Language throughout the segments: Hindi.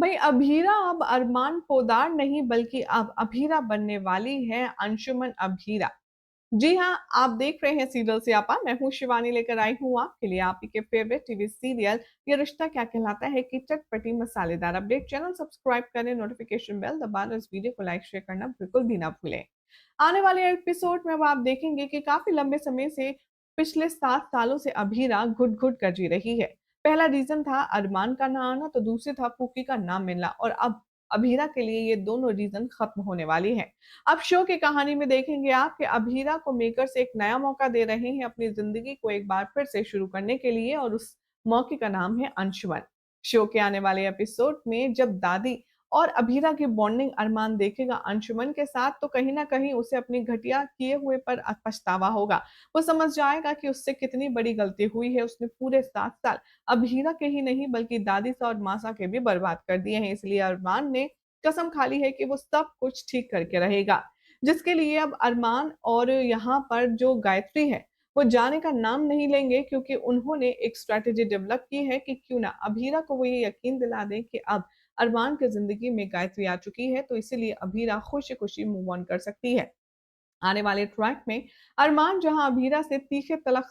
भाई अभीरा अब अरमान पोदार नहीं बल्कि अब अभीरा बनने वाली है अंशुमन अभीरा। जी हाँ, आप देख रहे हैं सीरियल स्यापा। मैं हूँ शिवानी लेकर आई हूँ आपके लिए आप ही के फेवरेट टीवी सीरियल ये रिश्ता क्या कहलाता है की चटपटी मसालेदार अपडेट। चैनल सब्सक्राइब करें, नोटिफिकेशन बेल दबाना, इस वीडियो को लाइक शेयर करना बिल्कुल भी ना भूलें। आने वाले एपिसोड में अब आप देखेंगे कि काफी लंबे समय से पिछले 7 सालों से अभीरा घुट-घुट कर जी रही है। पहला रीज़न था अरमान का ना आना, तो दूसरे था पूकी का ना मिलना और अब अभीरा के लिए ये दोनों रीज़न खत्म होने वाली हैं। अब शो की कहानी में देखेंगे आप कि अभीरा को मेकर्स एक नया मौका दे रहे हैं अपनी ज़िंदगी को एक बार फिर से शुरू करने के लिए और उस मौके का नाम है अंशुमन। शो के आने वाले एपिसोड में जब दादी और अभीरा की बॉन्डिंग अरमान देखेगा अंशुमन के साथ, तो कहीं न कहीं उसे अपनी घटिया किए हुए पर पछतावा होगा। वो समझ जाएगा कि उससे कितनी बड़ी गलती हुई है। उसने पूरे 7 साल अभीरा के ही नहीं बल्कि दादी सा और मासा के भी बर्बाद कर दिए हैं। इसलिए अरमान ने कसम खा ली है कि वो सब कुछ ठीक करके रहेगा। जिसके लिए अब अरमान और यहाँ पर जो गायत्री है, वो जाने का नाम नहीं लेंगे क्योंकि उन्होंने एक स्ट्रैटेजी डेवलप की है कि क्यों ना अभीरा को वो ये यकीन दिला दें कि अब अरमान की ज़िंदगी में गायत्री आ चुकी है, तो इसीलिए अभीरा खुशी-खुशी मूव ऑन कर सकती है। आने वाले ट्रैक में अरमान जहां अभीरा से तीखे तलक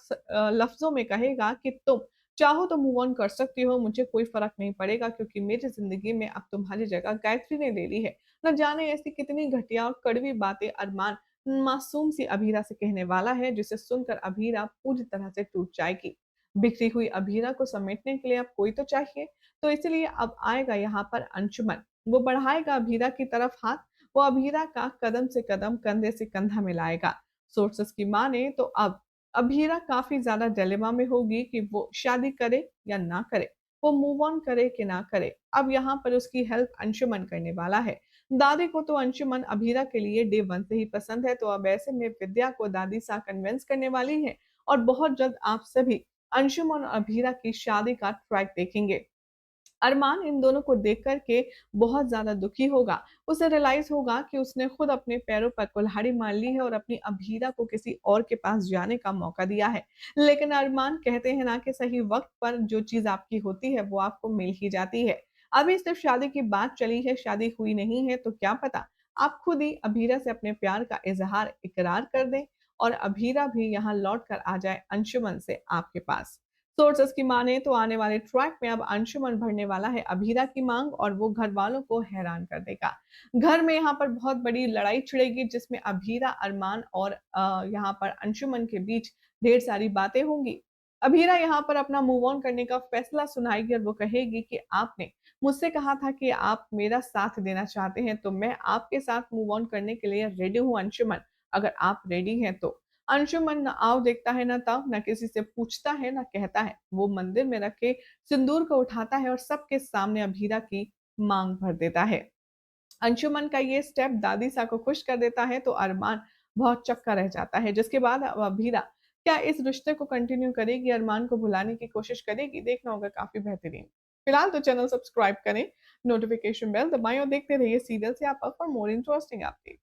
लफ्जों में कहेगा कि तुम चाहो तो मूव ऑन कर सकती हो, मुझे कोई फर्क नहीं पड़ेगा क्योंकि मेरी जिंदगी में अब तुम्हारी जगह गायत्री ने ले ली है। न जाने ऐसी कितनी घटिया और कड़वी बातें अरमान मासूम सी अभीरा से कहने वाला है, जिसे सुनकर अभीरा पूरी तरह से टूट जाएगी। बिखरी हुई अभीरा को समेटने के लिए अब कोई तो चाहिए, तो इसलिए अब आएगा यहाँ पर अंशुमन। वो बढ़ाएगा अभीरा की तरफ हाथ, वो अभीरा का कदम से कदम, कंधे से कंधा मिलाएगा। सोर्सेस की माने तो अब अभीरा काफ़ी ज़्यादा डिलेमा में होगी कि वो शादी करे या ना करे, वो मूव ऑन करे कि ना करे। अब यहाँ पर उसकी हेल्प अंशुमन करने वाला है। दादी को तो अंशुमन अभीरा के लिए डे 1 से ही पसंद है, तो अब ऐसे में विद्या को दादी सा कन्विंस करने वाली है और बहुत जल्द आप सभी अंशुमन और अभीरा की शादी का ट्रैक देखेंगे। अरमान इन दोनों को देख कर के बहुत ज़्यादा दुखी होगा। उसे रियलाइज़ होगा कि उसने खुद अपने पैरों पर कुल्हाड़ी मार ली है और अपनी अभीरा को किसी और के पास जाने का मौका दिया है। लेकिन अरमान कहते हैं ना कि सही वक़्त पर जो चीज़ आपकी होती है, वो आपको मिल ही जाती है। अभी सिर्फ़ शादी की बात चली है, शादी हुई नहीं है, तो क्या पता आप खुद ही अभीरा से अपने प्यार का इज़हार इकरार कर दें और अभीरा भी यहाँ लौट कर आ जाए अंशुमन से आपके पास। सोर्सेस की माने तो आने वाले ट्रैक में अब अंशुमन भरने वाला है अभीरा की मांग और वो घर वालों को हैरान कर देगा। घर में यहाँ पर बहुत बड़ी लड़ाई छिड़ेगी जिसमें अभीरा, अरमान और यहाँ पर अंशुमन के बीच ढेर सारी बातें होंगी। अभीरा यहाँ पर अपना मूव ऑन करने का फैसला सुनाएगी और वो कहेगी कि आपने मुझसे कहा था कि आप मेरा साथ देना चाहते हैं, तो मैं आपके साथ मूव ऑन करने के लिए रेडी हूँ अंशुमन, अगर आप रेडी हैं तो। अंशुमन ना आव देखता है, ना ताव, ना किसी से पूछता है, ना कहता है। वो मंदिर में रखे सिंदूर को उठाता है और सबके सामने अभीरा की मांग भर देता है। अंशुमन का ये स्टेप दादी सा को खुश कर देता है, तो अरमान बहुत चक्का रह जाता है। जिसके बाद अब अभीरा क्या इस रिश्ते को कंटिन्यू करेगी, अरमान को भुलाने की कोशिश करेगी? देखना होगा काफ़ी बेहतरीन। फिलहाल तो चैनल सब्सक्राइब करें, नोटिफिकेशन बेल दबाएँ और देखते रहिए सीरियल स्यापा फॉर मोर इंटरेस्टिंग अपडेट।